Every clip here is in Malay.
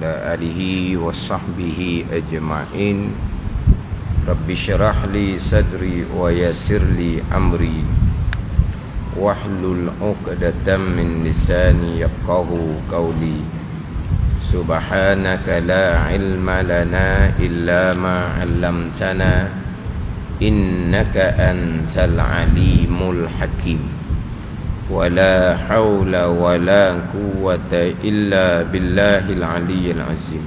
وعلى آله وصحبه أجمعين. رب اشرح لي صدري ويسر لي أمري واحلل عقدة من لساني يفقهوا قولي. سبحانك لا علم لنا إلا ما علمتنا إنك أنت العليم الحكيم. ولا حول ولا قوة إلا بالله العلي العظيم.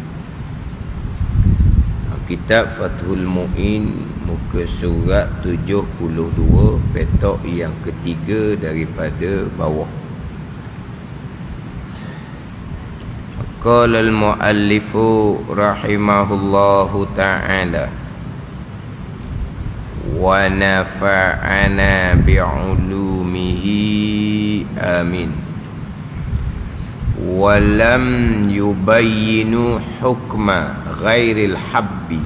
Kitab Fathul Mu'in, muka surat 72, petok yang ketiga daripada bawah. Qala al-muallifu rahimahullahu ta'ala wa nafa'ana bi'ulumihi amin. Wa lam yubayyinu hukma ghairil habbi.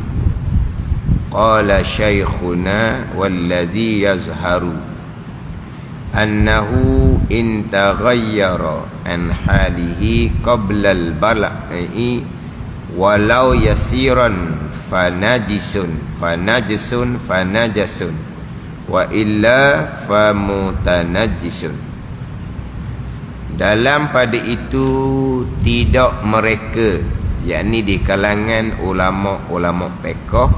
Qala shaykhuna walladhi yazharu annahu in taghayyara an halihi qabla al-bala'i walau yasiran fanajisun wa illa famutanajisun. Dalam pada itu tidak mereka, yakni di kalangan ulama-ulama fiqh,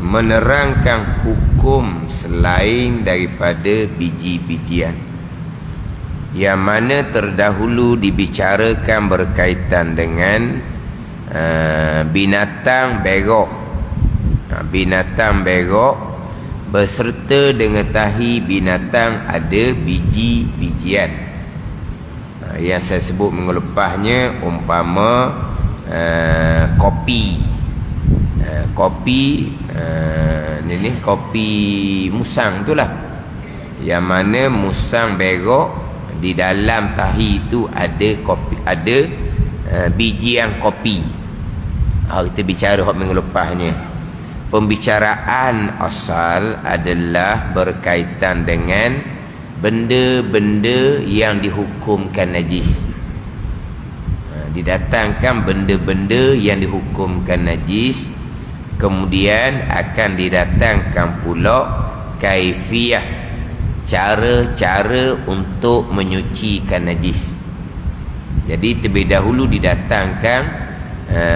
menerangkan hukum selain daripada biji-bijian yang mana terdahulu dibicarakan berkaitan dengan binatang berok. Binatang berok beserta dengan tahi binatang ada biji-bijian. Yang saya sebut minggu lepasnya umpama kopi. Kopi musang itulah, yang mana musang berok di dalam tahi itu ada kopi, ada bijian kopi. Kita bicara hak minggu lepasnya. Pembicaraan asal adalah berkaitan dengan benda-benda yang dihukumkan najis. Didatangkan benda-benda yang dihukumkan najis, kemudian akan didatangkan pula kaifiyah, cara-cara untuk menyucikan najis. Jadi terlebih dahulu didatangkan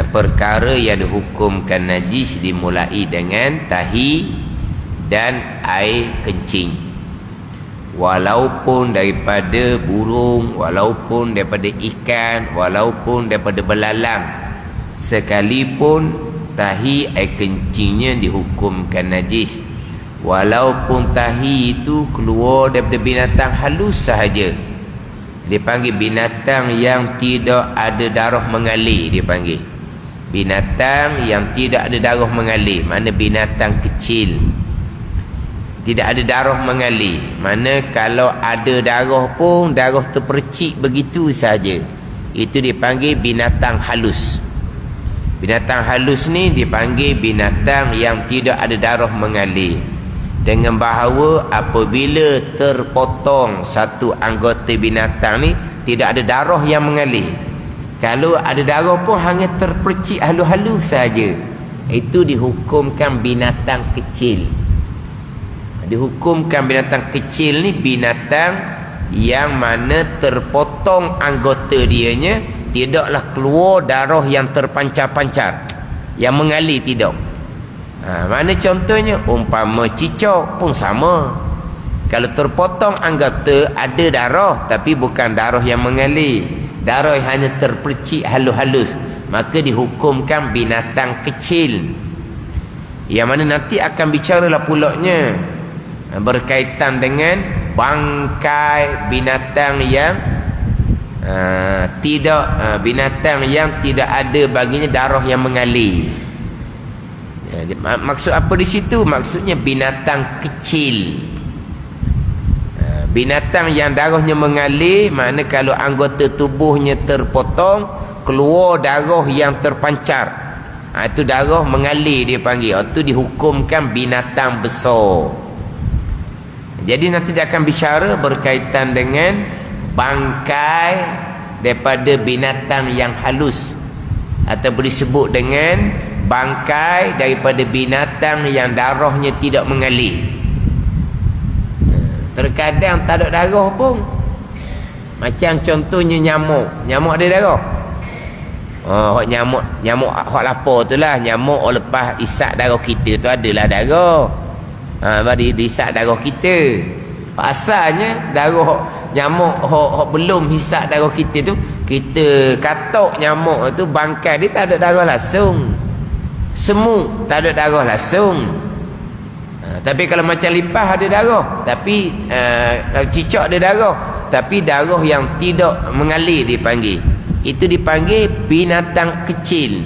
perkara yang dihukumkan najis dimulai dengan tahi dan air kencing. Walaupun daripada burung, walaupun daripada ikan, walaupun daripada belalang, sekalipun tahi air kencingnya dihukumkan najis, walaupun tahi itu keluar daripada binatang halus sahaja. Dia panggil binatang yang tidak ada darah mengalir. Dia panggil binatang yang tidak ada darah mengalir. Mana binatang kecil, tidak ada darah mengalir. Mana kalau ada darah pun, darah terpercik begitu saja. Itu dipanggil binatang halus. Binatang halus ni dipanggil binatang yang tidak ada darah mengalir. Dengan bahawa apabila terpotong satu anggota binatang ni, tidak ada darah yang mengalir. Kalau ada darah pun hanya terpercik halus-halus saja. Itu dihukumkan binatang kecil. Dihukumkan binatang kecil ni binatang yang mana terpotong anggota dianya, tidaklah keluar darah yang terpancar-pancar, yang mengalir, tidak. Mana contohnya? Umpama cicak pun sama. Kalau terpotong anggota, ada darah tapi bukan darah yang mengalir, darah yang hanya terpercik halus-halus, maka dihukumkan binatang kecil. Yang mana nanti akan bicaralah pulaknya berkaitan dengan bangkai binatang yang binatang yang tidak ada baginya darah yang mengalir. Maksud apa di situ? Maksudnya binatang kecil. Binatang yang darahnya mengalir, makna kalau anggota tubuhnya terpotong, keluar darah yang terpancar, itu darah mengalir dia panggil. Itu dihukumkan binatang besar. Jadi nanti dia akan bicara berkaitan dengan bangkai daripada binatang yang halus. ataupun disebut dengan bangkai daripada binatang yang darahnya tidak mengalir. Terkadang tak ada darah pun. Macam contohnya nyamuk. Nyamuk ada darah. Hak nyamuk hak lapar tu lah. Nyamuk lepas isap darah kita tu adalah darah. Baru diisap darah kita. Asalnya darah nyamuk hak belum hisap darah kita tu, kita katok nyamuk tu, bangkai dia tak ada darah langsung. Semut tak ada darah langsung. Tapi kalau macam lipas ada darah, tapi cicak ada darah, tapi darah yang tidak mengalir dipanggil. Itu dipanggil binatang kecil.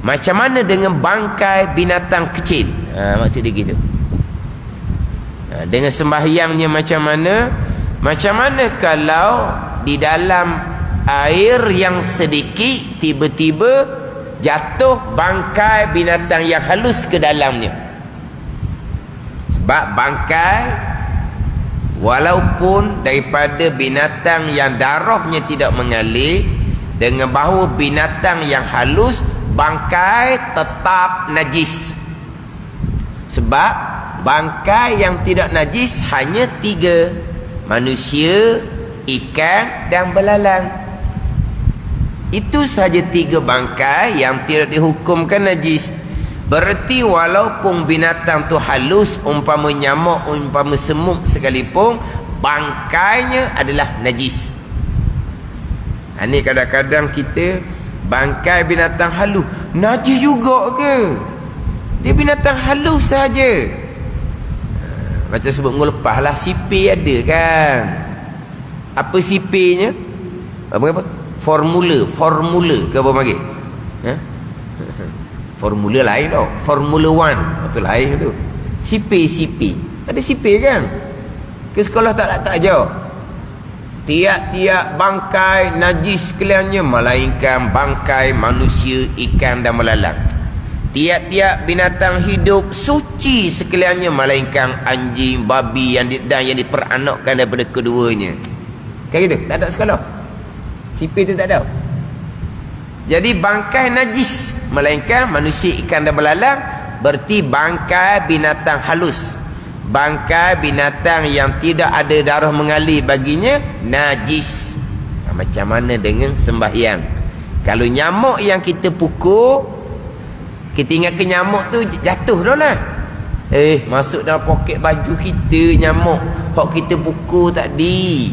Macam mana dengan bangkai binatang kecil? Maksud dia gitu. Dengan sembahyangnya macam mana? Macam mana kalau di dalam air yang sedikit tiba-tiba jatuh bangkai binatang yang halus ke dalamnya? Sebab bangkai walaupun daripada binatang yang darahnya tidak mengalir, dengan bahawa binatang yang halus, bangkai tetap najis. Sebab bangkai yang tidak najis hanya 3: manusia, ikan dan belalang. Itu sahaja 3 bangkai yang tidak dihukumkan najis. Berarti walaupun binatang tu halus, umpama nyamuk, umpama semut sekalipun, bangkainya adalah najis. Ini kadang-kadang kita bangkai binatang halus najis juga ke? Dia binatang halus saja. Macam sebut minggu lepas lah, sipir ada kan? Apa sipirnya? Apa? Formula ke apa panggil? Formula lain tau. Formula 1 betul lain tu. Sipir ada sipir kan? Ke sekolah tak jauh. Tiap-tiap bangkai najis sekaliannya, melainkan bangkai manusia, ikan dan belalang. Tiap-tiap binatang hidup suci sekaliannya, melainkan anjing, babi yang diperanakkan daripada keduanya. Kan gitu? Tak ada sekolah. Sipir tu tak ada. Jadi bangkai najis, melainkan manusia, ikan dan belalang. Berarti bangkai binatang halus, bangkai binatang yang tidak ada darah mengalir baginya, najis. Macam mana dengan sembahyang? Kalau nyamuk yang kita pukul, kita ingat ke nyamuk tu jatuh dah lah. Masuk dalam poket baju kita nyamuk hak kita pukul tadi,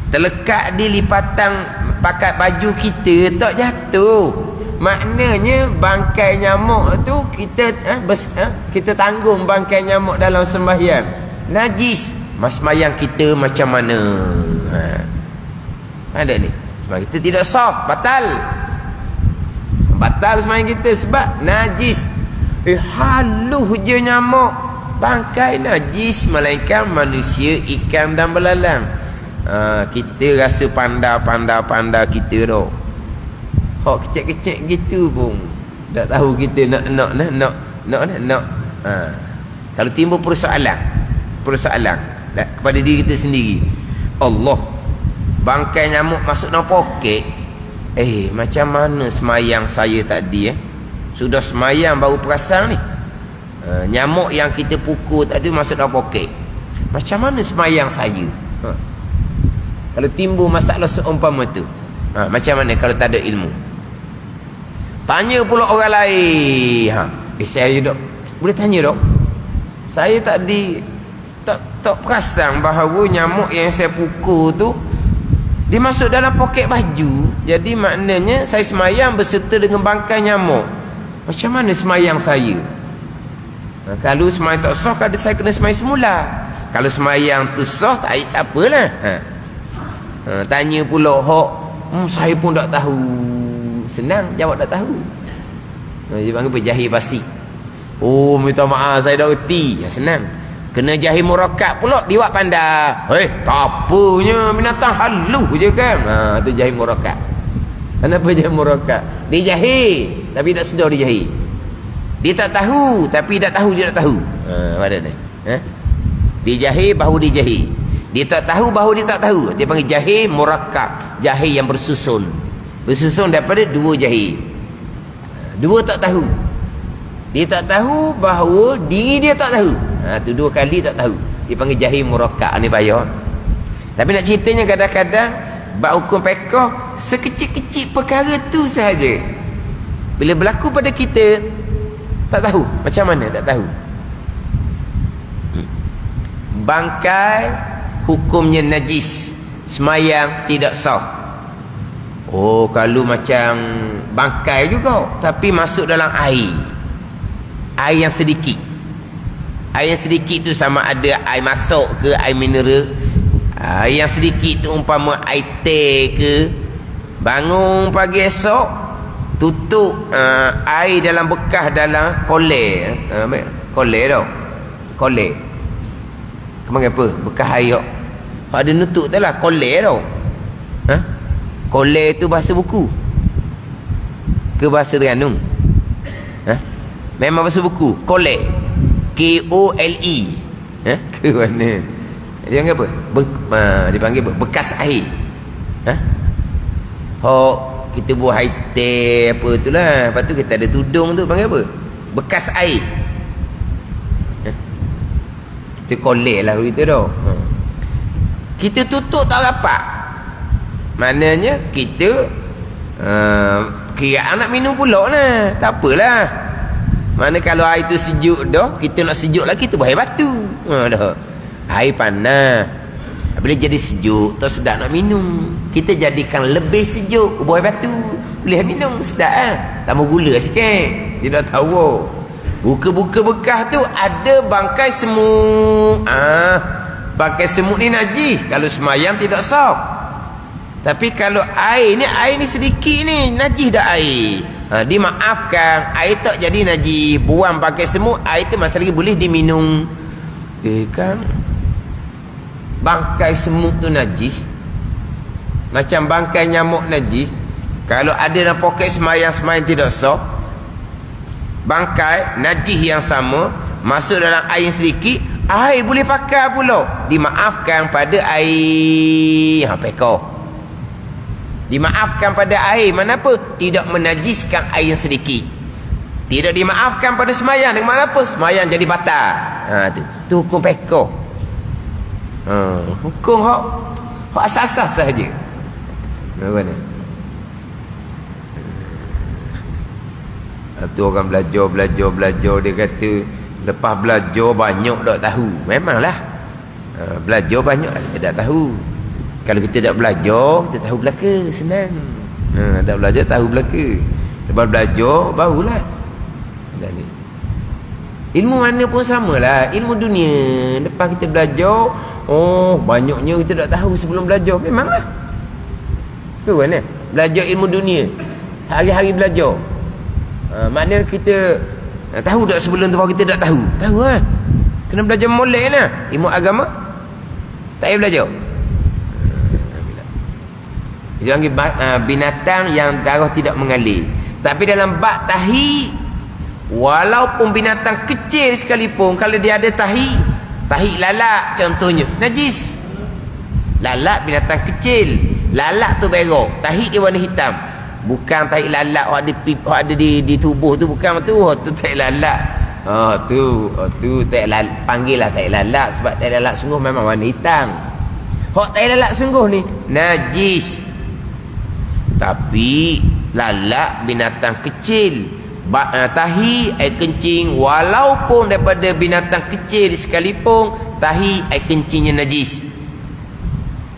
terlekat di lipatan pakat baju kita, tak jatuh. Maknanya bangkai nyamuk tu kita tanggung bangkai nyamuk dalam sembahyang, najis. Sembahyang kita macam mana? Ada ni, sembahyang kita tidak sah, batal sembahyang kita sebab najis. Halus je nyamuk, bangkai najis, melainkan manusia, ikan dan belalang. Kita rasa pandai kita dah. Hak kecil-kecil gitu pun tak tahu kita nak. Kalau timbul persoalan kepada diri kita sendiri, Allah, bangkai nyamuk masuk dalam poket, macam mana semayang saya tadi? Sudah semayang baru perasan ni, nyamuk yang kita pukul tadi masuk dalam poket. Macam mana semayang saya? Kalau timbul masalah seumpama tu, macam mana kalau tak ada ilmu? Tanya pula orang lain. Saya dok, boleh tanya dok, saya tadi tak perasan bahawa nyamuk yang saya pukul tu dia masuk dalam poket baju. Jadi maknanya saya semayang berserta dengan bangkai nyamuk. Macam mana semayang saya? Kalau semayang tak sah, kadang saya kena semayang semula. Kalau semayang tu sah, tak apalah. Tanya pula hak, saya pun tak tahu. Senang jawab tak tahu. Dia panggil penjahit basi. Minta maaf saya dah reti. Senang. Kena jahit murakkab pula diwak pandai. Tak apanya, binatang halus je kan. Tu jahit murakkab. Kenapa jahit murakkab? Dia jahit tapi tak sedar dia jahit. Dia tak tahu tapi dah tahu dia tak tahu. Mana ni? Dia jahit baru dia jahit. Dia tak tahu baru dia tak tahu. Dia panggil jahit murakkab. Jahit yang bersusun daripada 2 jahit. Dua tak tahu. Dia tak tahu bahawa diri dia tak tahu. Tu dua kali tak tahu. Dia panggil jahil murakkab ni payah. Tapi nak ceritanya kadang-kadang bab hukum fiqh sekecil-kecil perkara tu sahaja. Bila berlaku pada kita tak tahu macam mana, tak tahu. Bangkai hukumnya najis, semayang tidak sah. Oh, kalau macam bangkai juga tapi masuk dalam air yang sedikit. Air yang sedikit tu sama ada air masuk ke air mineral. Air yang sedikit tu umpama air teh ke. Bangun pagi esok tutup air dalam bekas dalam kolej. Kolej tau. Kolej. Kemana apa? Bekas air. Ada nutup tu lah kolej tau. Kolej tu bahasa buku ke bahasa Terengganu? Memang bahasa buku. Kolej. K-O-L-E. Ke mana? Dia panggil apa? Dia panggil apa? Bekas air. Kita buat air teh apa tu lah. Lepas tu kita ada tudung tu panggil apa? Bekas air. Kita kolej lah begitu tau. Kita tutup tak rapat. Maknanya kita kira nak minum pula lah. Tak apalah. Mana kalau air tu sejuk dah, kita nak sejuk lagi tu buah air batu. Dah. Air panas. Bila jadi sejuk, tu sedap nak minum. Kita jadikan lebih sejuk buah air batu. Boleh minum sedap ah. Tambah gula sikit. Dia dah tahu. Buka-buka bekas tu ada bangkai semut. Bangkai semut ni najis. Kalau semayang tidak sah. Tapi kalau air ni sedikit ni, najis dah air. Dimaafkan, air tak jadi najis. Buang pakai semut, air tu masih lagi boleh diminum. Kan bangkai semut tu najis, macam bangkai nyamuk najis. Kalau ada dalam poket semayang tidak sah. Bangkai najis yang sama masuk dalam air yang sedikit, air boleh pakai pula. Dimaafkan pada air pekoh. Dimaafkan pada air. Mana apa? Tidak menajiskan air yang sedikit. Tidak dimaafkan pada semayang. Dengan mana apa? Semayang jadi batal. Tu hukum fiqh. Hukum hak asas-asas sahaja. Mana? Tu orang belajar dia kata lepas belajar banyak tak tahu. Memanglah. Belajar banyak kita tak tahu. Kalau kita tak belajar, kita tahu belaka. Senang. Tak belajar, tahu belaka. Lepas belajar, barulah. Ilmu mana pun samalah. Ilmu dunia. Lepas kita belajar, banyaknya kita tak tahu sebelum belajar. Memanglah. Tu kan? Belajar ilmu dunia. Hari-hari belajar. Maknanya kita tahu tak sebelum tu baru kita tak tahu. Tahu lah. Kena belajar molek lah. Ilmu agama. Tak payah belajar. Dia panggil binatang yang darah tidak mengalir. Tapi dalam bab tahi, walaupun binatang kecil sekalipun, kalau dia ada tahi lalat contohnya, najis. Lalat binatang kecil. Lalat tu berok, tahi dia warna hitam. Bukan tahi lalat ada di tubuh tu, bukan tu. Tu tahi lalat. Tu tahi lalat, panggil lah tahi lalat sebab tahi lalat sungguh memang warna hitam. Tahi lalat sungguh ni najis. Tapi lalat binatang kecil, tahi air kencing, walaupun daripada binatang kecil sekalipun, tahi air kencingnya najis.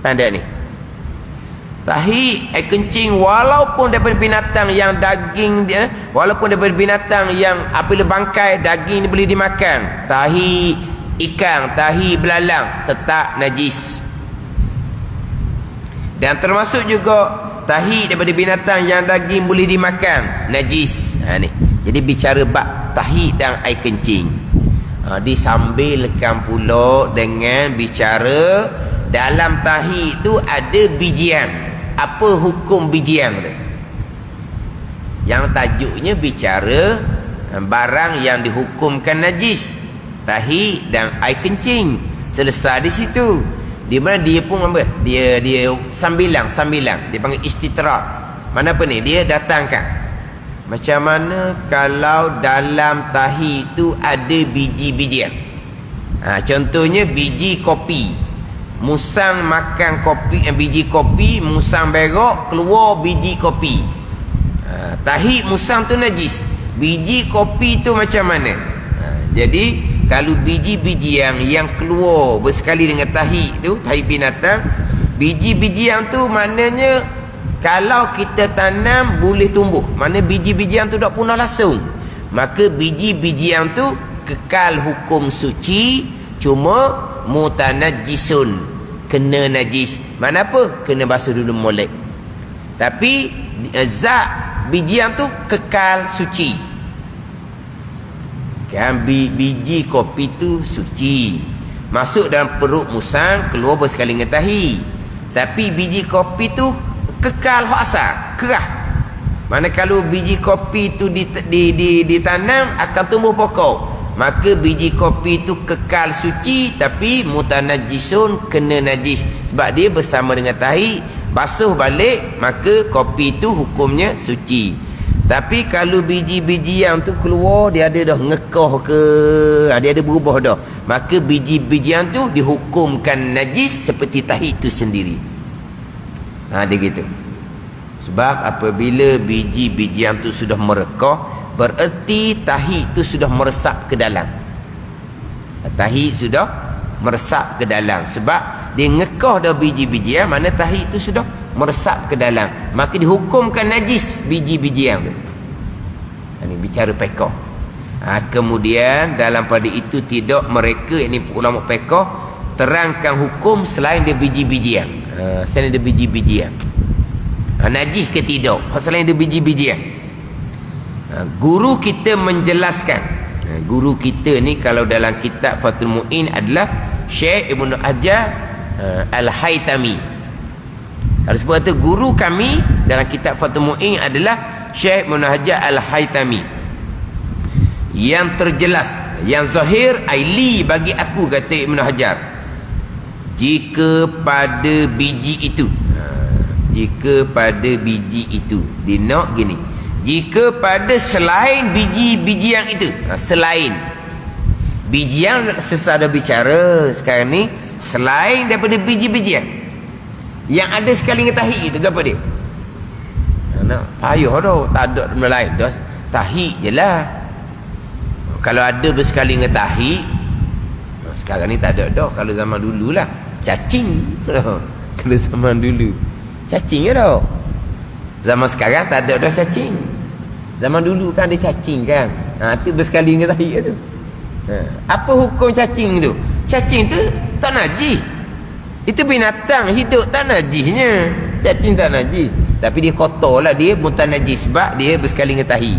Ada ni tahi air kencing walaupun daripada binatang yang daging dia, walaupun daripada binatang yang apabila bangkai daging ni boleh dimakan, tahi ikan, tahi belalang, tetap najis. Dan termasuk juga tahi daripada binatang yang daging boleh dimakan, najis. Ni. Jadi bicara bab tahi dan air kencing. Disambelkan pula dengan bicara dalam tahi itu ada bijian. Apa hukum bijian tu? Yang tajuknya bicara barang yang dihukumkan najis, tahi dan air kencing. Selesai di situ. Di mana dia pun apa? Dia sambilang. Dia panggil istitrak. Mana apa ni? Dia datangkan. Macam mana kalau dalam tahi tu ada biji-bijian? Contohnya biji kopi. Musang makan kopi, biji kopi, musang berok, keluar biji kopi. Tahi musang tu najis. Biji kopi tu macam mana? Jadi kalau biji-biji yang keluar bersekali dengan tahi tu, tahi binatang, biji-bijian tu maknanya kalau kita tanam boleh tumbuh. Mana biji-bijian tu tak punah langsung. Maka biji-bijian tu kekal hukum suci, cuma mutanajjisun, kena najis. Mana apa? Kena basuh dulu molek. Tapi zat bijian tu kekal suci. Kan biji kopi tu suci. Masuk dalam perut musang, keluar bersekali dengan tahi. Tapi biji kopi tu kekal hak asal, kerah. Mana kalau biji kopi tu ditanam akan tumbuh pokok. Maka biji kopi tu kekal suci, tapi mutanajjisun, kena najis. Sebab dia bersama dengan tahi, basuh balik, maka kopi tu hukumnya suci. Tapi kalau biji-biji yang tu keluar, dia ada dah ngekoh ke, dia ada berubah dah, maka biji-bijian tu dihukumkan najis seperti tahi itu sendiri. Dia gitu. Sebab apabila biji-bijian tu sudah merekoh, bererti tahi itu sudah meresap ke dalam. Tahi sudah meresap ke dalam. Sebab dia ngekoh dah biji-bijian, mana tahi itu sudah meresap ke dalam, maka dihukumkan najis biji-bijian tu. Ini bicara pekoh. Kemudian dalam pada itu tidak mereka, ini ulama pekoh, terangkan hukum selain dia biji-bijian. Selain ada biji-bijian, najis ke tidak, selain ada biji-bijian. Guru kita menjelaskan. Guru kita ni kalau dalam kitab Fathul Mu'in adalah Syekh Ibnu Hajar Al-Haytami. Kalau sebut tu guru kami dalam kitab Fathul Mu'in adalah Syekh Ibnu Hajar Al-Haytami. Yang terjelas, yang zahir, aili bagi aku, kata Ibnu Hajar, jika pada biji itu, jika pada biji itu, dia nak gini, jika pada selain biji-biji yang itu, selain biji yang sesada bicara sekarang ni, selain daripada biji-bijian yang ada sekali dengan tahi itu, apa dia? Nak payah dah, tak ada benda lain dah, tahi je lah. Kalau ada bersekali dengan tahi, sekarang ni tak ada dah. Kalau zaman dulu lah cacing. Kalau zaman dulu cacing je dah. Zaman sekarang tak ada dah cacing. Zaman dulu kan ada cacing kan. Tu bersekali dengan tahi tu. Apa hukum cacing tu? Cacing tu tak najis. Itu binatang hidup, tak najisnya. Cacing tak najis, tapi dia kotor lah, dia pun tak najis sebab dia bersekali dengan tahi.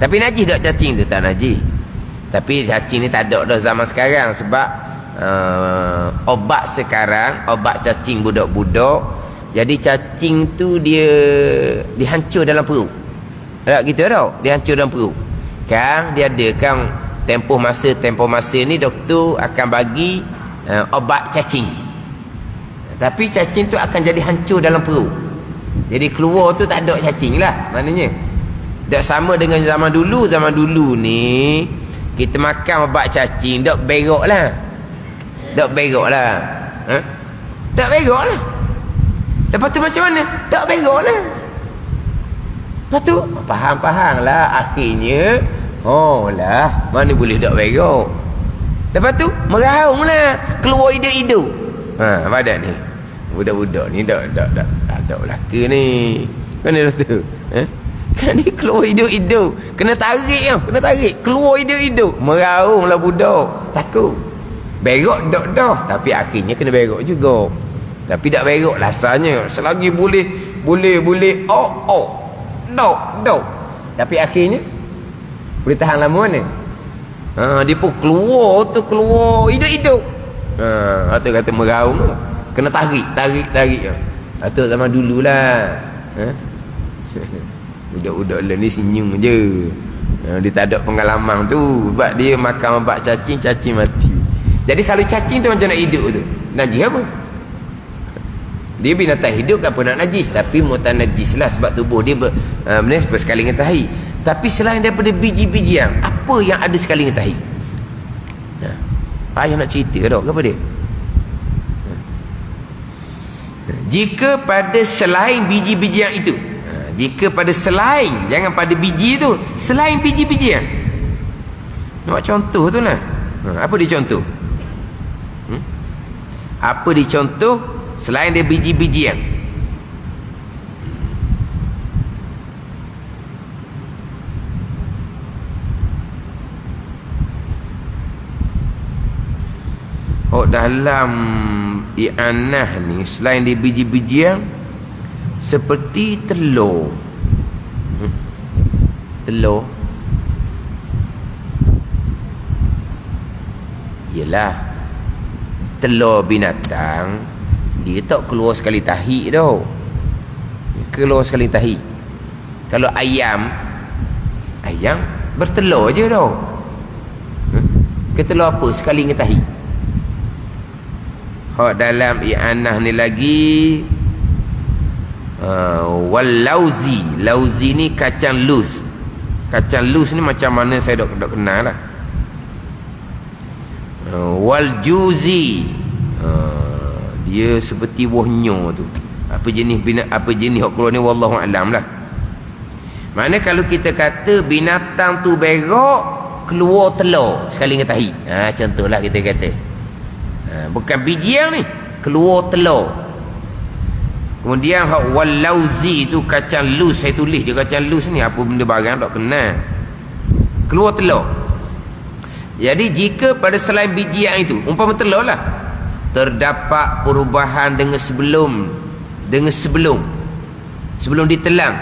Tapi najis tak cacing tu? Tak najis. Tapi cacing ni tak ada dah zaman sekarang. Sebab obat sekarang, obat cacing budak-budak, jadi cacing tu dia dihancur dalam perut. Tak gitu tau, dihancur dalam perut kan. Dia ada kan tempoh masa ni doktor akan bagi obat cacing, tapi cacing tu akan jadi hancur dalam perut. Jadi keluar tu tak ada cacing lah, maknanya tak sama dengan zaman dulu. Zaman dulu ni kita makan obat cacing, tak berok lah. Tak berok lah. Tak berok lah. Lepas tu macam mana? Tak berok lah. Lepas tu faham-faham lah. Akhirnya lah, mana boleh tak berok. Lepas tu meraung lah, keluar hidup-hidup. Badan ni budak-budak ni tak ada belaka ni. Mana tu? Kan dia keluar hidup-hidup, kena tarik keluar hidup-hidup, meraung lah budak, takut. Berok tak dah, tapi akhirnya kena berok juga. Tapi tak berok rasanya, selagi boleh dok. Tapi akhirnya boleh tahan lama mana? Dia pun keluar hidup-hidup. Atau kata meraung, kena tarik. Atau zaman dululah. Budak-budak lah ni senyum je. Dia tak ada pengalaman tu. Sebab dia makan obat cacing mati. Jadi kalau cacing tu macam nak hidup tu, najis apa? Dia binatang hidup, tak apa nak najis. Tapi mutan najis lah, sebab tubuh dia bersekali dengan tahi. Tapi selain daripada biji-bijian, apa yang ada sekali dengan tahi? Ayah nak cerita ke tak kepada dia? Jika pada selain biji-bijian itu, jika pada selain, jangan pada biji tu, selain biji-bijian. Nak contoh tu lah. Apa dia contoh? Apa dia contoh selain dia biji-bijian? Dalam i'anah ni, selain dia biji-bijian, seperti telur. Telur ialah telur binatang, dia tak keluar sekali tahi tau. Keluar sekali tahi. Kalau ayam bertelur je tau. Ketelur apa sekali dengan tahi. Dalam i'anah ni lagi wal lauzi. Lauzi ni kacang luz. Kacang luz ni macam mana saya tak kenal lah. Wal juzi, dia seperti wohnyo tu. Apa jenis hok keluar ni wallahu alam lah. Mana kalau kita kata binatang tu berak, keluar telur sekali dengan tahi. Contohlah kita kata, bukan bijian ni, keluar telur. Kemudian hak wal lauzi tu kacang luz, saya tulis je kacang luz ni apa benda barang tak kenal. Keluar telur. Jadi jika pada selain bijian itu, umpama telur lah, terdapat perubahan dengan sebelum ditelang,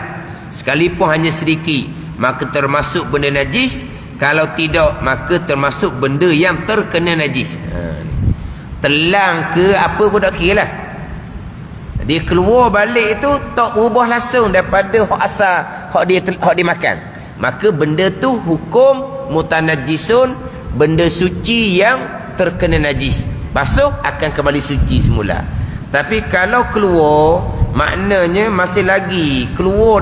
sekalipun hanya sedikit, maka termasuk benda najis. Kalau tidak, maka termasuk benda yang terkena najis. Telang ke apa pun tak kira lah. Dia keluar balik tu tak berubah langsung daripada hak asal hak dia makan, maka benda tu hukum mutanajisun, benda suci yang terkena najis. Basuh akan kembali suci semula. Tapi kalau keluar, maknanya masih lagi keluar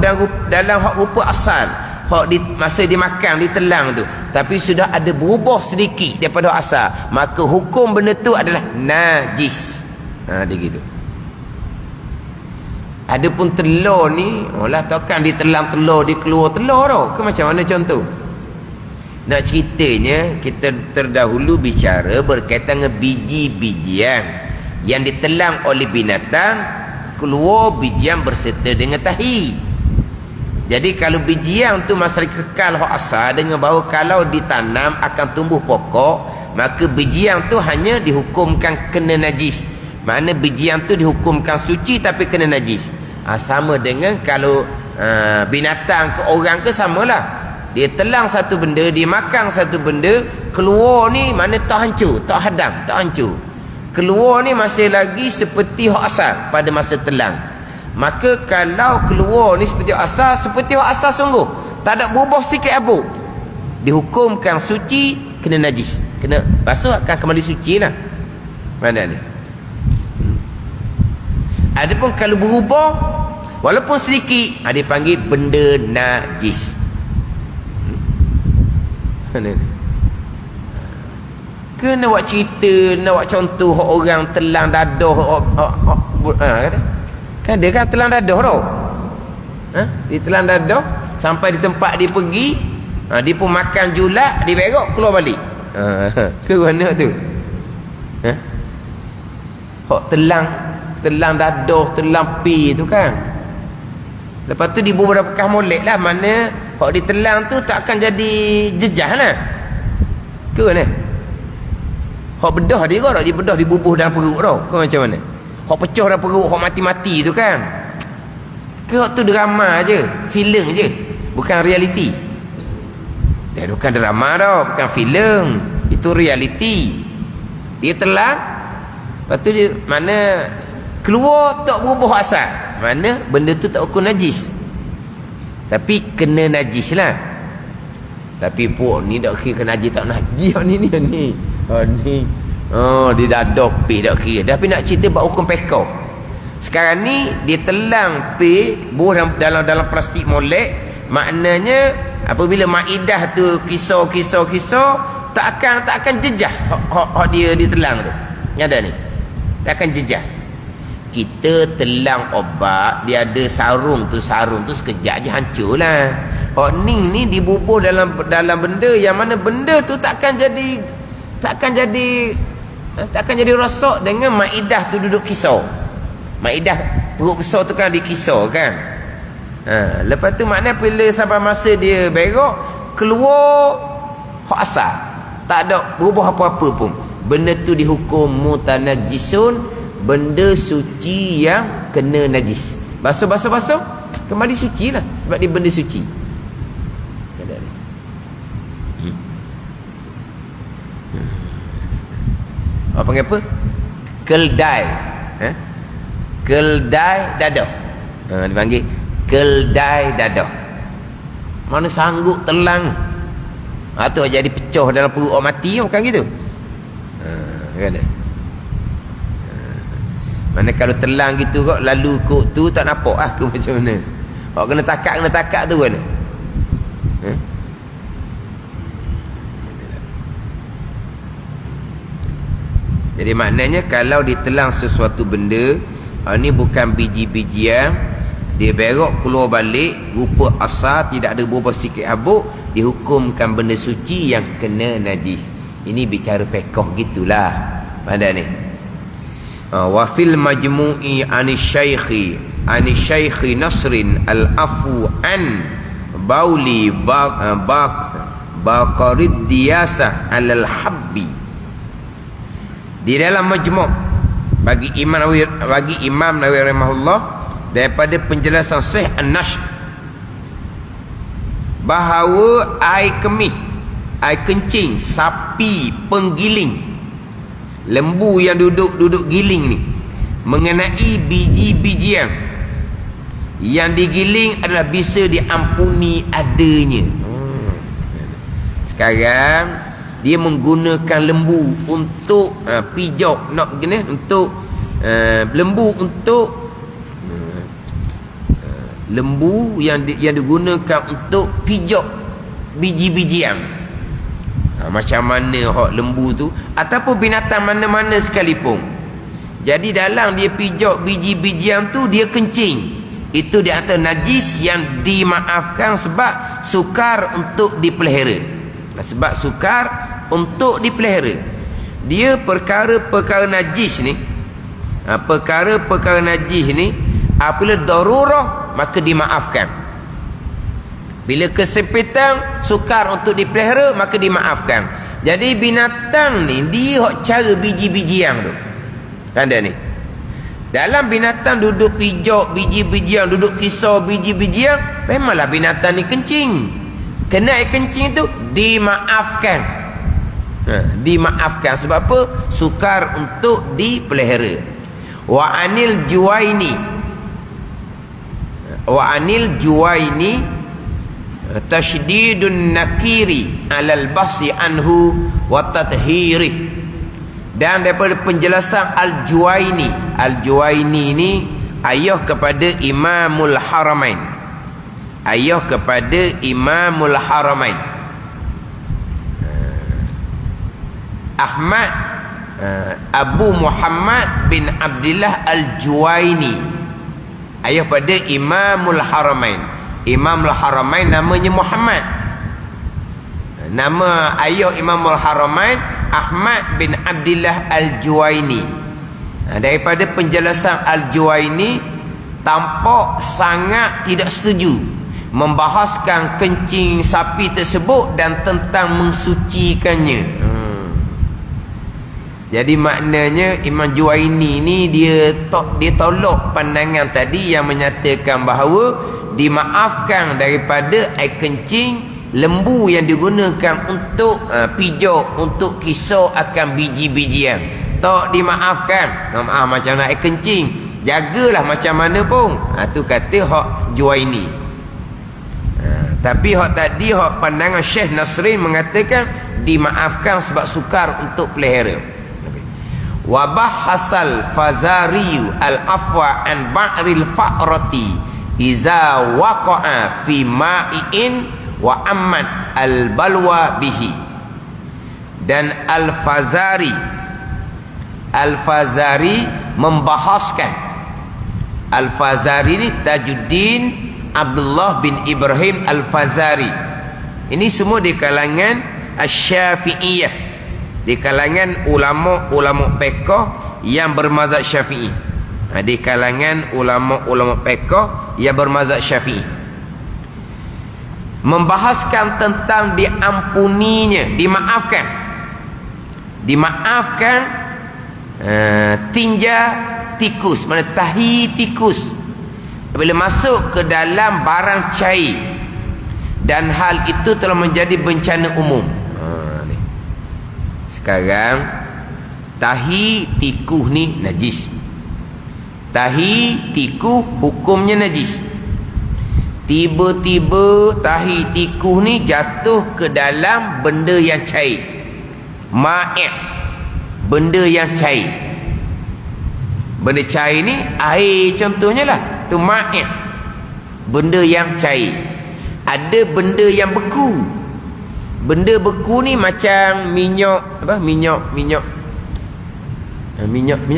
dalam hak rupa asal, hak masa dimakan, ditelang tu, tapi sudah ada berubah sedikit daripada hak asal, maka hukum benda tu adalah najis. Dia gitu. Adapun telur ni, takkan ditelang telur, dia keluar telur tau. Ke macam mana contoh? Nak ceritanya, kita terdahulu bicara berkaitan dengan biji-bijian yang ditelang oleh binatang, keluar bijian berserta dengan tahi. Jadi kalau bijian tu masih kekal hak asal, dengan bahawa kalau ditanam akan tumbuh pokok, maka bijian tu hanya dihukumkan kena najis. Mana bijian tu dihukumkan suci tapi kena najis. Sama dengan kalau binatang ke orang ke samalah. Dia telang satu benda, dia makan satu benda, keluar ni mana tak hancur, tak hadam, tak hancur. Keluar ni masih lagi seperti hak asal pada masa telang. Maka kalau keluar ni seperti hak asal sungguh, tak ada berubah sikit apa, dihukumkan suci, kena najis. Kena basuh akan kembali suci lah. Mana ni? Adapun kalau berubah walaupun sedikit, dipanggil benda najis. Kena buat cerita, nak buat contoh orang telang dadah, kan dia kan telang dadah tau. Dia telang dadah sampai di tempat dia pergi, dia pun makan julak, dia berak keluar balik. Ke mana tu? Hak telang dadah, telang pi tu kan. Lepas tu dia beberapa bekas molek lah, mana hak ditelang tu tak akan jadi jejah lah. Ke mana? Hak bedah dia kot, dia bedah dibubuh dalam perut tau. Ke macam mana? Hak pecah dalam perut, hak mati-mati tu kan. Ke hak tu drama je, filem je, bukan realiti. Dia bukan drama tau, bukan filem, itu realiti. Dia telang, lepas tu dia mana keluar tak berubah asal, mana benda tu tak hukum najis, tapi kena najis lah. Tapi puak ni tak kira kena najis tak najis ni. Dia dah dopih tak kira. Tapi nak cerita buat hukum pekau. Sekarang ni dia telang pi buah dalam plastik molek, maknanya Apabila maidah tu kisah tak akan jejah hak dia ditelang tu. Yang ada ni. Tak akan jejah. Kita telang obat, dia ada sarung tu sekejap je hancurlah. Hak ni dibubuh dalam benda yang mana benda tu takkan jadi rosak dengan maidah tu duduk kisah. Maidah perut besar tu kan dikisar kan. Lepas tu maknanya bila sampai masa dia berak, keluar hak asal, tak ada berubah apa-apa pun, benda tu dihukum mutanajjisun, benda suci yang kena najis. Basuh kembali suci lah, sebab dia benda suci. Apa panggil apa? Keldai. Keldai dadah. Dipanggil keldai dadah. Mana sanggup telang. Tu jadi pecah dalam perut orang mati, bukan gitu. Kan? Mana kalau telang gitu kok lalu kok tu tak nampak aku macam mana. Kau kena takak tu kan. Jadi maknanya kalau ditelang sesuatu benda, ni bukan biji-bijian, dia berak keluar balik rupa asal, tidak ada berubah sikit habuk, dihukumkan benda suci yang kena najis. Ini bicara fiqh gitulah pada ni. Wa fil majmu'i anisy syaikhi Nasrin al-afu an bauli baqarid diyasah alal habbi. Di dalam majmu' bagi Imam Nawawi rahimahullah, daripada penjelasan Syekh An-Nashr, bahawa air kemih, air kencing sapi penggiling, lembu yang duduk giling ni, mengenai biji-bijian yang digiling adalah bisa diampuni adanya. Sekarang dia menggunakan lembu untuk pijak, nak gini untuk lembu untuk lembu yang digunakan untuk pijak biji-bijian. Macam mana hak lembu tu, ataupun binatang mana-mana sekalipun. Jadi dalam dia pijak biji-bijian tu, dia kencing, itu di antara najis yang dimaafkan sebab sukar untuk dipelihara. Sebab sukar untuk dipelihara. Dia perkara-perkara najis ni, perkara-perkara najis ni apabila darurah maka dimaafkan. Bila kesempitan sukar untuk dipelihara maka dimaafkan. Jadi binatang ni dia hak cara biji-bijian tu. Tanda ni. Dalam binatang duduk pijak biji-bijian, duduk kisar biji-bijian, memanglah binatang ni kencing. Kena air kencing tu dimaafkan. Dimaafkan sebab apa? Sukar untuk dipelihara. Wa anil juwaini tasydidun nakiri alal basi anhu wa tathhiri. Dan daripada penjelasan Al-Juwaini ni ayah kepada Imamul Haramain, Ahmad Abu Muhammad bin Abdullah Al-Juwaini, ayah pada Imamul Haramain. Imamul Haramain namanya Muhammad. Nama ayah Imamul Haramain Ahmad bin Abdullah Al-Juwaini. Daripada penjelasan Al-Juwaini, tampak sangat tidak setuju membahaskan kencing sapi tersebut dan tentang mensucikannya. Jadi maknanya Imam Juwaini ni dia tolak pandangan tadi yang menyatakan bahawa dimaafkan daripada air kencing lembu yang digunakan untuk pijak, untuk kisar akan biji-bijian. Tak dimaafkan. Macam nak air kencing, jagalah macam mana pun. Tu kata hak Juwaini. Tapi hak tadi, hak pandangan Syekh Nasrin mengatakan dimaafkan sebab sukar untuk pelihara. Wabah hasal Fazariyu al-afwa an ba'ril fa'rati iza waqa'a fi ma'i'in wa amman al-balwa bihi. Dan Al-Fazari membahaskan. Al-Fazari ni Tajuddin Abdullah bin Ibrahim Al-Fazari. Ini semua di kalangan Asy-Syafi'iyah, di kalangan ulama-ulama fiqh yang bermazhab Syafi'i. Di kalangan ulama-ulama fiqh yang bermazhab Syafi'i, membahaskan tentang diampuninya, dimaafkan tinja tikus, mana tahi tikus bila masuk ke dalam barang cair, dan hal itu telah menjadi bencana umum. Sekarang tahi tikus ni najis. Tahi tikus hukumnya najis. Tiba-tiba tahi tikus ni jatuh ke dalam benda yang cair, ma'i', benda yang cair. Benda cair ni air contohnya lah, tu ma'i', benda yang cair. Ada benda yang beku. Benda beku ni macam minyak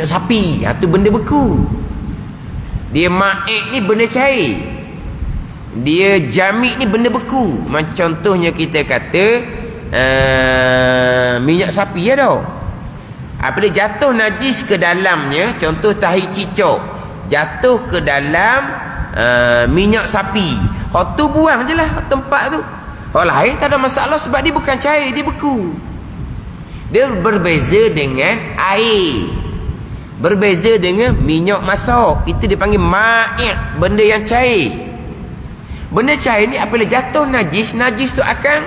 sapi. Tu benda beku. Dia ma'i' ni benda cair. Dia jamik ni benda beku. Macam contohnya kita kata minyak sapi ya tau. Apabila jatuh najis ke dalamnya, contoh tahi cicak jatuh ke dalam minyak sapi, hak tu buang je lah tempat tu. Hak lain tak ada masalah sebab dia bukan cair, dia beku. Dia berbeza dengan air, berbeza dengan minyak masak. Itu dipanggil ma'i', benda yang cair. Benda cair ni apabila jatuh najis tu akan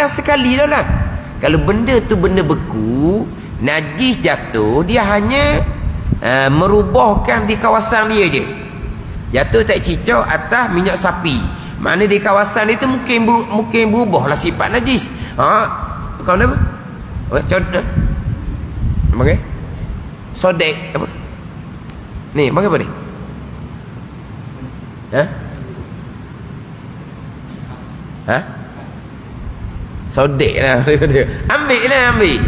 sekali dah lah. Kalau benda tu benda beku, najis jatuh, dia hanya merubahkan di kawasan dia je. Jatuh tak cicak atas minyak sapi, mana di kawasan itu mungkin berubahlah sifat najis. Kau nama contoh okay? Sodek apa ni, bagi apa ni? Sodek lah. Ambil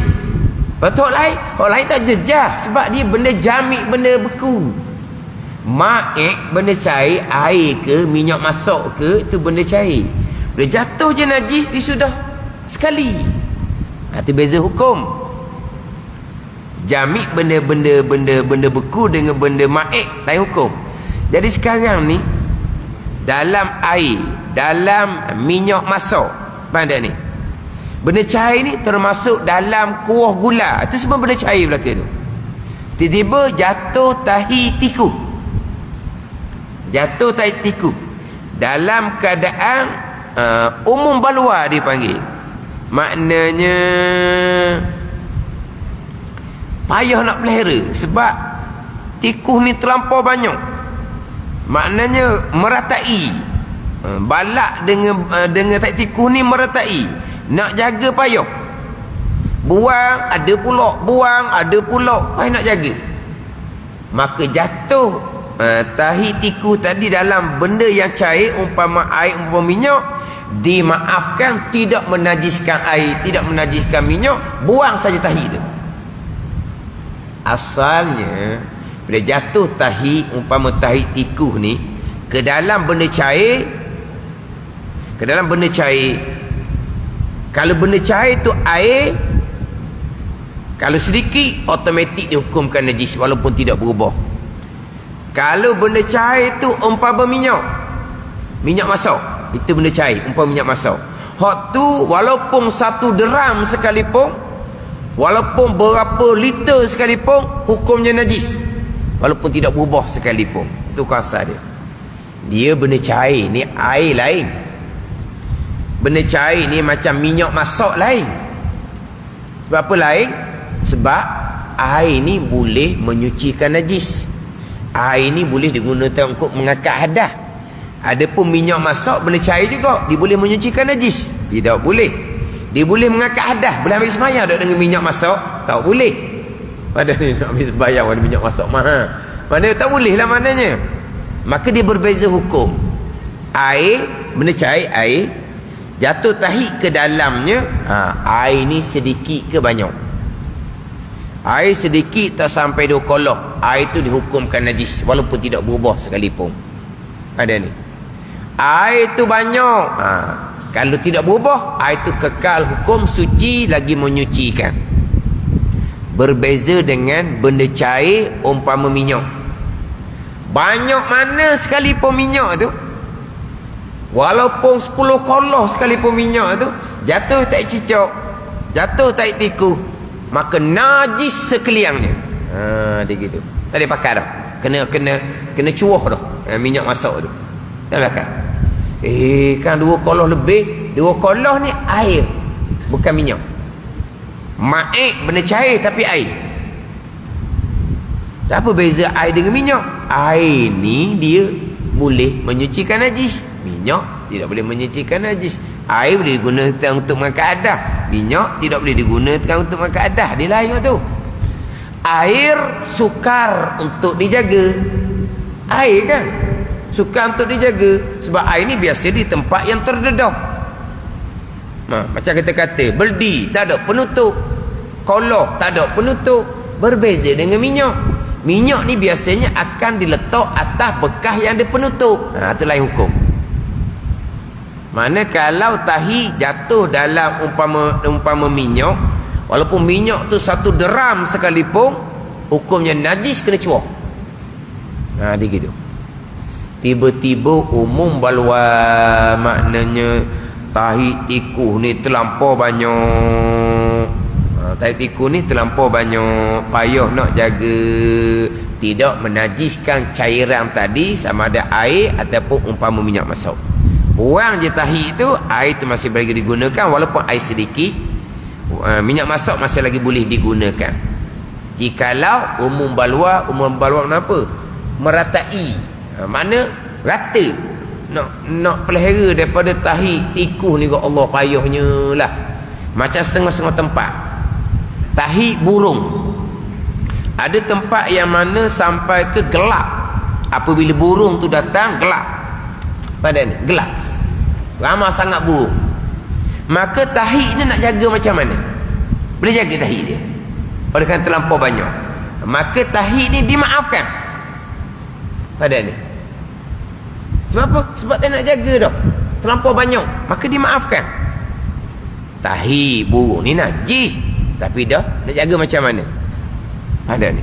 betul lain. Orang lain tak jejah sebab dia benda jamik, benda beku. Ma'i', benda cair, air ke minyak masak ke, itu benda cair. Bila jatuh je najis, dia sudah sekali. Itu beza hukum. Jamik benda beku dengan benda ma'i', lain hukum. Jadi sekarang ni dalam air, dalam minyak masak, pandai ni, benda cair ni termasuk dalam kuah gula. Itu semua benda cair belaka tu. Tiba-tiba jatuh tahi tikus. Jatuh tahi tikus dalam keadaan umum balwa dipanggil. Maknanya payah nak pelihara sebab tikus ni terlampau banyak. Maknanya meratai. Balak dengan tahi tikus ni meratai. Nak jaga payah. Buang ada pula, payah nak jaga. Maka jatuh tahi tikus tadi dalam benda yang cair, umpama air, umpama minyak, dimaafkan, tidak menajiskan air, tidak menajiskan minyak, buang saja tahi itu. Asalnya bila jatuh tahi, umpama tahi tikus ni ke dalam benda cair, kalau benda cair tu air, kalau sedikit automatik dihukumkan najis walaupun tidak berubah. Kalau benda cair tu umpama minyak masak, itu benda cair, umpama minyak masak, hak tu walaupun 1 deram sekalipun, walaupun berapa liter sekalipun, hukumnya najis walaupun tidak berubah sekalipun. Itu kuasa dia. Dia benda cair ni air lain. Benda cair ni macam minyak masak lain. Sebab apa lain? Sebab air ni boleh menyucikan najis. Air ni boleh digunakan untuk mengangkat hadas. Adapun minyak masak benda cair juga, dia boleh menyucikan najis. Tidak boleh. Dia boleh mengangkat hadas. Boleh ambil sembahyang tak dengan minyak masak? Tak boleh. Padahal ni nak ambil sembahyang dengan minyak masak mahal. Mana tak boleh lah maknanya. Maka dia berbeza hukum. Air, benda cair, air, Jatuh tahi ke dalamnya, air ni sedikit ke banyak? Air sedikit tak sampai 2 kolah, air tu dihukumkan najis walaupun tidak berubah sekalipun. Ada ni. Air tu banyak, kalau tidak berubah, air tu kekal hukum suci lagi menyucikan. Berbeza dengan benda cair umpama minyak. Banyak mana sekalipun minyak tu, walaupun 10 kolah sekalipun minyak tu, jatuh tak cicak, jatuh tak tiku, maka najis sekaliannya. Dia gitu. Tak ada pakai dah. Kena cuah dah. Minyak masuk tu. Tak pakai. Kan 2 kolah lebih. 2 kolah ni air, bukan minyak. Ma'ik benda cair tapi air. Tak apa beza air dengan minyak? Air ni dia boleh menyucikan najis. Minyak tidak boleh menyucikan najis. Air boleh digunakan untuk mengkadah, minyak tidak boleh digunakan untuk mengkadah. Dia lain tu. Air sukar untuk dijaga. Air kan sukar untuk dijaga, sebab air ni biasa di tempat yang terdedah. Macam kita kata beldi tak ada penutup, kolah tak ada penutup. Berbeza dengan minyak. Minyak ni biasanya akan diletak atas bekas yang ada penutup. Itu lain hukum. Mana kalau tahi jatuh dalam umpama minyak, walaupun minyak tu 1 deram sekalipun, hukumnya najis, kena cuah. Dia gitu. Tiba-tiba umum balwa, maknanya tahi tikus ni terlampau banyak. Tahi tikus ni terlampau banyak, payah nak jaga, tidak menajiskan cairan tadi sama ada air ataupun umpama minyak masuk. Buang je tahi tu, air tu masih boleh digunakan walaupun air sedikit. Minyak masuk masih lagi boleh digunakan. Jikalau umum balwa kenapa? Meratai. Mana rata. Nak pelihara daripada tahi tikus ni, Allah payahnya lah. Macam setengah-setengah tempat. Tahi burung, ada tempat yang mana sampai ke gelap. Apabila burung tu datang, gelap. Pada ni gelap, ramai sangat burung. Maka tahi ni nak jaga macam mana? Boleh jaga tahi dia oleh kerana terlampau banyak, maka tahi ni dimaafkan pada ni. Sebab apa? Sebab tak nak jaga dah, terlampau banyak, maka dimaafkan. Tahi burung ni najis, tapi dah nak jaga macam mana? Pada ni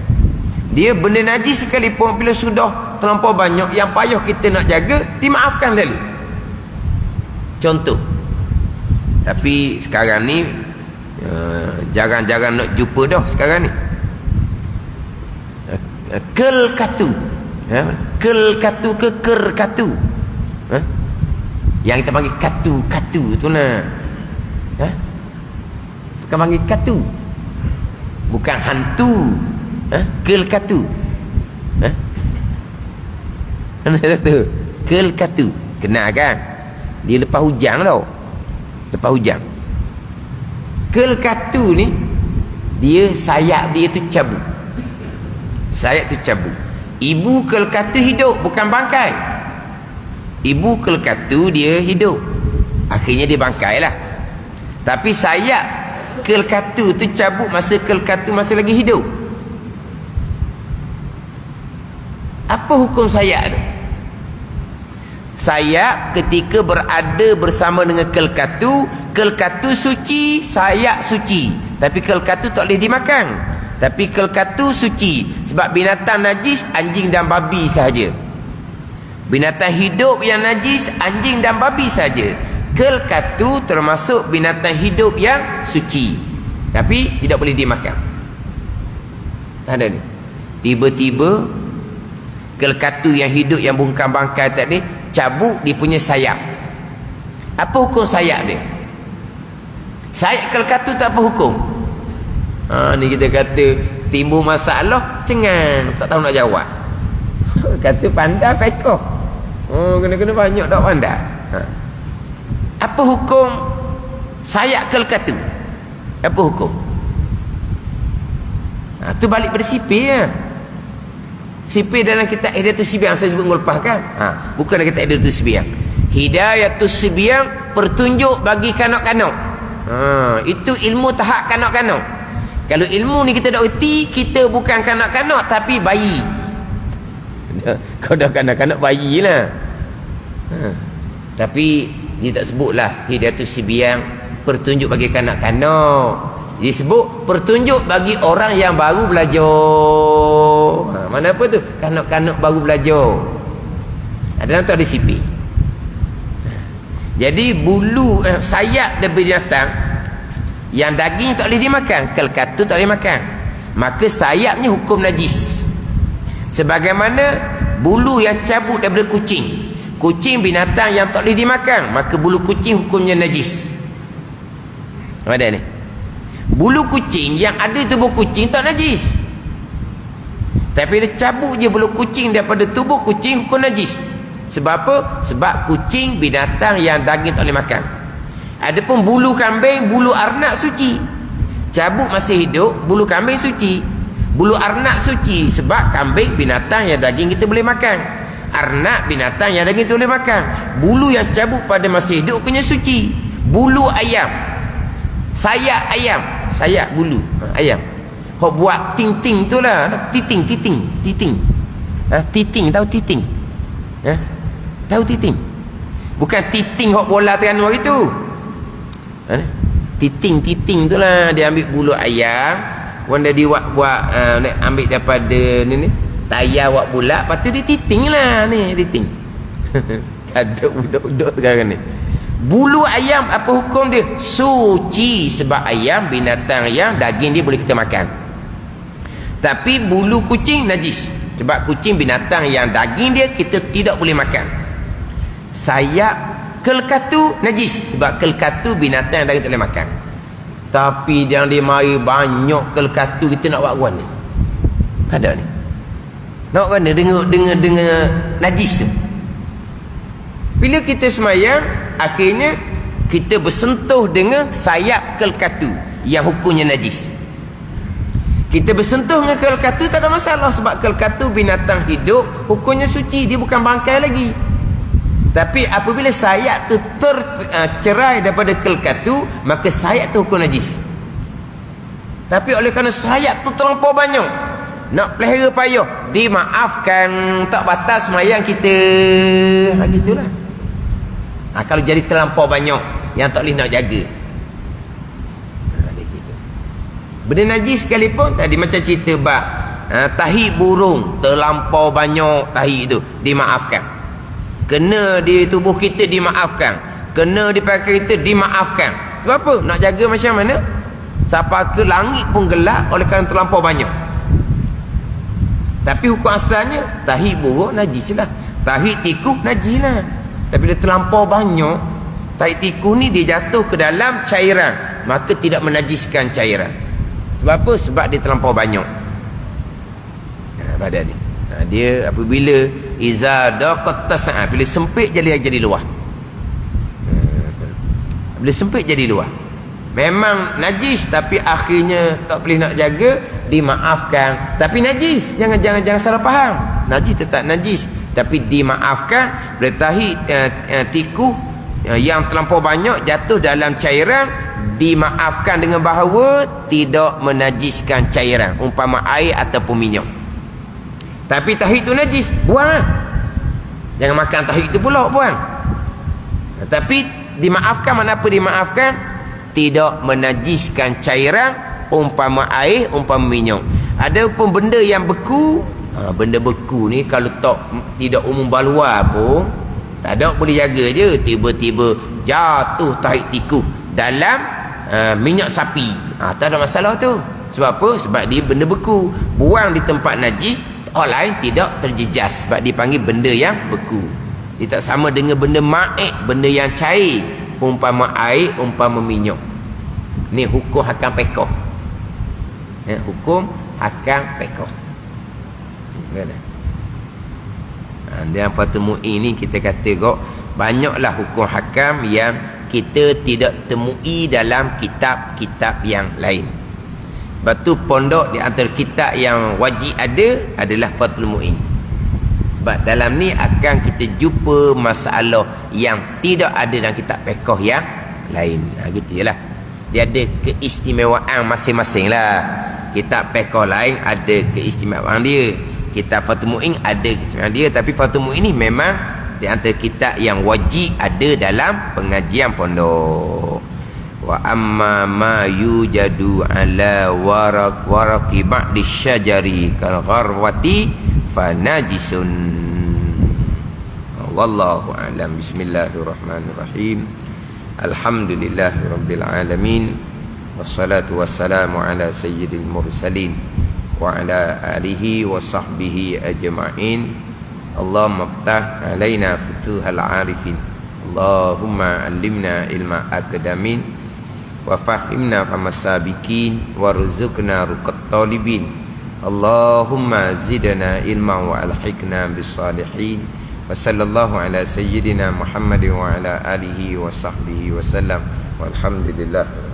dia benda najis sekalipun, bila sudah terlampau banyak yang payah kita nak jaga, dimaafkan lalu. Contoh. Tapi sekarang ni jarang-jarang nak jumpa dah sekarang ni. Kel katu. Kel katu ke ker katu. Yang kita panggil katu tu lah. Bukan panggil katu, bukan hantu. Kel katu. Mana tu? Kel katu. Kenal kan? Dia lepas hujan tau. Lepas hujan. Kel katu ni, dia sayap dia tu cabut. Sayap tu cabut. Ibu kel katu hidup, bukan bangkai. Ibu kel katu dia hidup, akhirnya dia bangkai lah. Tapi sayap kel katu tu cabut masa kel katu masih lagi hidup. Apa hukum sayap tu? Sayap ketika berada bersama dengan kel katu suci, sayap suci. Tapi kel katu tak boleh dimakan. Tapi kel katu suci. Sebab binatang najis anjing dan babi sahaja. Binatang hidup yang najis anjing dan babi sahaja. Kel katu termasuk binatang hidup yang suci, tapi tidak boleh dimakan. Ada ni. Tiba-tiba kel katu yang hidup yang bukan bangkai tadi cabut dia punya sayap. Apa hukum sayap dia? Sayap kel katu tak apa hukum? Ni kita kata timbul masalah, cengang, tak tahu nak jawab. Kata pandai pekoh. Kena banyak tak pandai. Apa hukum sayap kel katu? Apa hukum? Tu balik pada sipir ya. Sipir dalam kitab Hidayatus Sibyang saya sebut lepas kan. Bukan dalam kitab Hidayatus Sibyang. Hidayatus Sibyang petunjuk bagi kanak-kanak. Itu ilmu tahap kanak-kanak. Kalau ilmu ni kita dah erti, kita bukan kanak-kanak tapi bayi. Kau dah kanak-kanak bayi lah. Tapi dia tak sebutlah Hidayatus Sibiyan petunjuk bagi kanak-kanak. Dia sebut petunjuk bagi orang yang baru belajar. Mana apa tu? Kanak-kanak baru belajar. Dalam tu ada sipir. Jadi bulu sayap daripada binatang yang daging tak boleh dimakan, kelkatu tak boleh makan, maka sayapnya hukum najis. Sebagaimana bulu yang cabut daripada kucing, kucing binatang yang tak boleh dimakan, maka bulu kucing hukumnya najis. Ada ni bulu kucing yang ada tubuh kucing tak najis, tapi dia cabut je bulu kucing daripada tubuh kucing, hukum najis. Sebab apa? Sebab kucing binatang yang daging tak boleh makan. Adapun bulu kambing, bulu arnak suci. Cabut masih hidup, bulu kambing suci. Bulu arnak suci sebab kambing binatang yang daging kita boleh makan. Arnak binatang yang daging kita boleh makan. Bulu yang cabut pada masih hidup kena suci. Bulu ayam, sayap ayam, sayap bulu ayam. Hok buat ting-ting tu lah, titing. Titing tahu titing? Tahu titing? Bukan titing hok bola Terengganu hari tu. Titing tu lah, dia ambil bulu ayam, wanda dia buat ambil daripada ni tayar buat bulat, lepas tu dia titing lah ni, titing. Kadang budak-budak sekarang ni. Bulu ayam apa hukum dia? Suci, sebab ayam binatang yang daging dia boleh kita makan. Tapi bulu kucing najis, sebab kucing binatang yang daging dia kita tidak boleh makan. Sayap kelkatu najis, sebab kelkatu binatang yang daging tak boleh makan. Tapi jangan dia mari banyak kelkatu, kita nak buat warna. Ada ni nak buat warna dengan najis tu. Bila kita semayang, akhirnya kita bersentuh dengan sayap kelkatu yang hukumnya najis. Kita bersentuh dengan kelkatu tak ada masalah, sebab kelkatu binatang hidup, hukumnya suci, dia bukan bangkai lagi. Tapi apabila sayap tu tercerai daripada kelkatu, maka sayap tu hukum najis. Tapi oleh kerana sayap tu terlampau banyak, nak pelihara payah, dimaafkan, tak batas semayang kita. Gitulah. Kalau jadi terlampau banyak yang tak boleh nak jaga, gitu. Benda najis sekalipun, tadi macam cerita bab tahi burung terlampau banyak, tahi itu dimaafkan. Kena di tubuh kita dimaafkan, kena di pakaian kita dimaafkan. Sebab apa? Nak jaga macam mana? Sampai ke langit pun gelap oleh kerana terlampau banyak. Tapi hukum asalnya tahi burung najis lah, tahi tikus najis lah. Tapi dia terlampau banyak, tahi tikus ni dia jatuh ke dalam cairan, maka tidak menajiskan cairan. Sebab apa? Sebab dia terlampau banyak. Badan ni dia apabila iza daqat tas'a, bila sempit jadi luas. Bila sempit jadi luas, memang najis, tapi akhirnya tak boleh nak jaga, dimaafkan. Tapi najis, jangan salah faham, najis tetap najis, tapi dimaafkan. Bila tahi tikus yang terlampau banyak jatuh dalam cairan, dimaafkan dengan bahawa tidak menajiskan cairan, umpama air ataupun minyak. Tapi tahi itu najis, buang. Jangan makan tahi itu pula, buang. Tapi dimaafkan, mana apa dimaafkan? Tidak menajiskan cairan, umpama air, umpama minyak. Ada pun benda yang beku, benda beku ni kalau tidak umum baluar pun tak ada, boleh jaga je. Tiba-tiba jatuh tahi tikus dalam minyak sapi, tak ada masalah tu. Sebab apa? Sebab dia benda beku, buang di tempat najis, orang lain tidak terjejas, sebab dipanggil benda yang beku. Dia tak sama dengan benda ma'ik, benda yang cair, umpama air, umpama minyak. Ni hukum hakam pekoh. Hukum hakam pekoh. Dalam Fathul Mu'in ni kita kata kok, banyaklah hukum hakam yang kita tidak temui dalam kitab-kitab yang lain. Sebab tu pondok di antara kitab yang wajib ada adalah Fathul Mu'in. Sebab dalam ni akan kita jumpa masalah yang tidak ada dalam kitab fiqh yang lain. Gitu je lah. Dia ada keistimewaan masing-masing lah. Kitab fiqh lain ada keistimewaan dia. Kitab Fathul Mu'in ada keistimewaan dia. Tapi Fathul Mu'in ni memang di antara kitab yang wajib ada dalam pengajian pondok. Wa amma ma yujadu ala waraqi ba'di syajari kal gharwati fanajisun. Wallahu a'lam. Bismillahirrahmanirrahim. Alhamdulillahirabbil alamin. Wassalatu wassalamu ala sayyidil mursalin wa ala alihi wa sahbihi ajma'in. Allahumma ftah alaina futuhal arifin. Allahumma allimna ilma akadamin wa fahimna famasabikin warzuqna ruqat talibin. Allahumma zidna ilma wa alhiqna bis salihin. Wa sallallahu ala sayyidina Muhammadin wa ala alihi wa sahbihi wa sallam. Walhamdulillah.